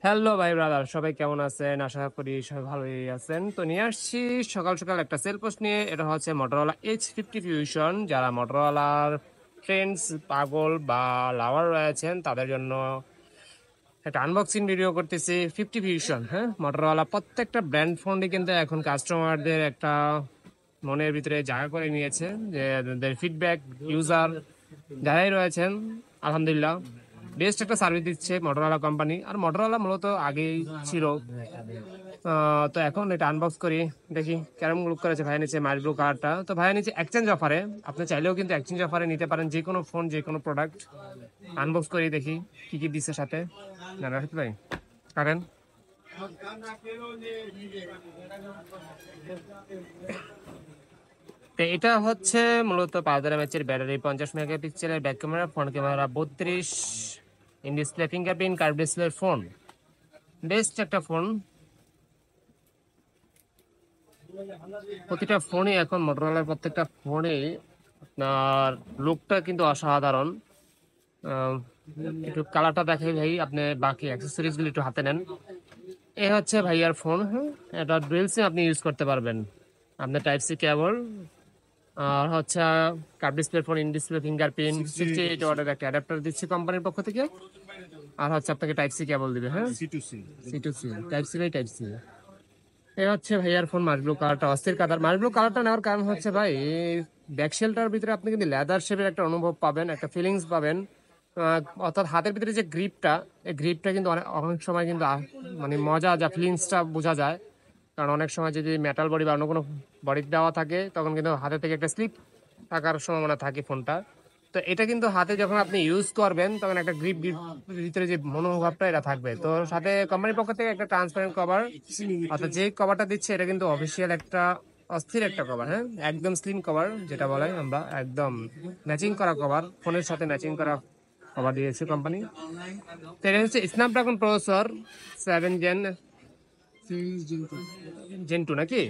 Hello ভাই brother, সবাই কেমন আছেন? আশা করি সবাই ভালোই আছেন। তো নিয়ে আসছি সকাল সকাল একটা সেল পোস্ট নিয়ে। এটা হচ্ছে মোটরোলা H50 ফিউশন। যারা মোটরোলার ফ্রেন্ডস, পাগল বা লাভার রয়েছেন তাদের জন্য একটা আনবক্সিং ভিডিও করতেছি। 50 ফিউশন, হ্যাঁ, মোটরোলা প্রত্যেকটা ব্র্যান্ড ফোনই কিন্তু এখন কাস্টমারদের একটা মনের ভিতরে জায়গা করে নিয়েছে, যে তাদের ফিডব্যাক ইউজার যারাই রয়েছেন আলহামদুলিল্লাহ বেস্ট একটা সার্ভিস দিচ্ছে মোটরোলা কোম্পানি। আর মোটরোলা মূলত আগেই ছিল। তো এখন এটা আনবক্স করি, দেখি কেরম লুক করেছে। ভাই নিচে মাইল ব্লু কার্ডটা, তো ভাই নিচে এক্সচেঞ্জ অফারে, আপনি চাইলেও কিন্তু এক্সচেঞ্জ অফারে নিতে পারেন যে কোনো ফোন, যে কোনো প্রোডাক্ট। আনবক্স করি, দেখি কি কি দিচ্ছে সাথে। না রাখতে ভাই কারেন। তো এটা হচ্ছে মূলত 5000 mAh ব্যাটারি, 50 মেগাপিক্সেলের back camera, front camera 32, in display fingerprint, curve display phone. Best একটা ফোন। প্রতিটা ফোনে এখন মোটরোলার প্রত্যেকটা ফোনে আপনার লুকটা কিন্তু অসাধারণ। আহ, একটু কালারটা দেখাই ভাই, আপনি বাকি অ্যাক্সেসরিজ গুলো একটু হাতে নেন। এ হচ্ছে ভাইয়ার ফোন, হ্যাঁ, এটা ডুয়েল সিম আপনি ইউজ করতে পারবেন। আপনার টাইপ সি কেবল, আর হচ্ছে curve display phone, in display fingerprint, 68 ওয়াটের একটা অ্যাডাপ্টার দিচ্ছে কোম্পানির পক্ষ থেকে। আর হচ্ছে আপনাকে টাইপ সি কেবল দিবে, হ্যাঁ, C to C, type C by type C. এই হচ্ছে ভাইয়ার ফোন। মার্ক ব্লু কালারটা অস্থির কালার। মার্ক ব্লু কালারটা নেওয়ার কারণ হচ্ছে ভাই, ব্যাক শেলটার ভিতরে আপনি কিন্তু লেদার শেপের একটা অনুভব পাবেন, একটা ফিলিংস পাবেন। অর্থাৎ হাতের ভিতরে যে গ্রিপটা, এই গ্রিপটা কিন্তু অনেক অনেক সময় কিন্তু মানে মজা, যা ফিলিংসটা বোঝা যায়। কারণ অনেক সময় যদি মেটাল বডি বা অন্য কোনো বডি দেওয়া থাকে, তখন কিন্তু হাতে থেকে একটা স্লিপ থাকার সম্ভাবনা থাকে ফোনটা। তো এটা কিন্তু হাতে যখন আপনি ইউজ করবেন, তখন একটা গ্রিপ ভিতরে যে মনোভাবটা এটা থাকবে। তো সাথে কোম্পানির পক্ষ থেকে একটা ট্রান্সপারেন্ট কভার, অর্থাৎ যে কভারটা দিচ্ছে এটা কিন্তু অফিসিয়াল একটা অস্থির একটা কভার, হ্যাঁ, একদম স্লিম কভার যেটা বলে আমরা, একদম ম্যাচিং করা কভার, ফোনের সাথে ম্যাচিং করা কভার দিয়েছে কোম্পানি। তো এটা হচ্ছে স্ন্যাপড্রাগন প্রসেসর 7 জেন 2 নাকি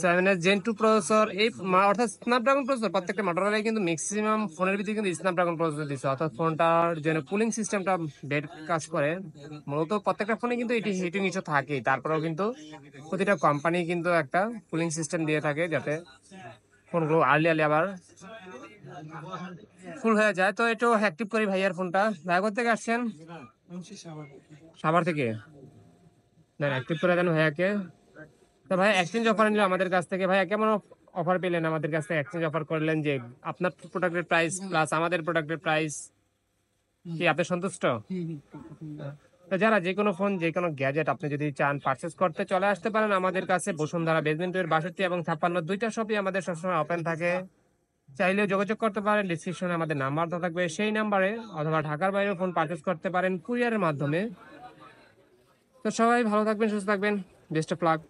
7S Gen 2 প্রসেসর। এই অর্থাৎ স্ন্যাপড্রাগন প্রসেসর প্রত্যেকটা মোটরোলাই কিন্তু ম্যাক্সিমাম ফোনের ভিতরে কিন্তু স্ন্যাপড্রাগন প্রসেসর দিচ্ছে। অর্থাৎ ফোনটার যে কুলিং সিস্টেমটা বেড কাজ করে। মূলত প্রত্যেকটা ফোনে কিন্তু এটি হিটিং ইস্যু থাকে, তারপরেও কিন্তু প্রতিটা কোম্পানি কিন্তু একটা কুলিং সিস্টেম দিয়ে থাকে, যাতে ফোনগুলো আর্লি আর্লি আবার ফুল হয়ে যায়। তো একটু অ্যাক্টিভ করি ভাইয়ার ফোনটা। ভাই থেকে আসছেন? সাভার থেকে। না, অ্যাক্টিভ করে দেন ভাইয়াকে। তো ভাই এক্সচেঞ্জ অফার নিল আমাদের কাছ থেকে। ভাইয়া কেমন অফার পেলেন আমাদের কাছ থেকে? এক্সচেঞ্জ অফার করলেন যে আপনার প্রোডাক্টের প্রাইস প্লাস আমাদের প্রোডাক্টের প্রাইস, কি আপনি সন্তুষ্ট? তো যারা যে কোনো ফোন, যে কোনো গ্যাজেট আপনি যদি চান পারচেস করতে, চলে আসতে পারেন আমাদের কাছে। বসুন্ধরা বেসমেন্টের 62 এবং 56 দুইটা শপই আমাদের সবসময় ওপেন থাকে। চাইলে যোগাযোগ করতে পারেন, ডিসক্রিপশনে আমাদের নাম্বার তো থাকবে সেই নাম্বারে, অথবা ঢাকার বাইরেও ফোন পারচেস করতে পারেন কুরিয়ারের মাধ্যমে। তো সবাই ভালো থাকবেন, সুস্থ থাকবেন, বেস্ট অফ লাক।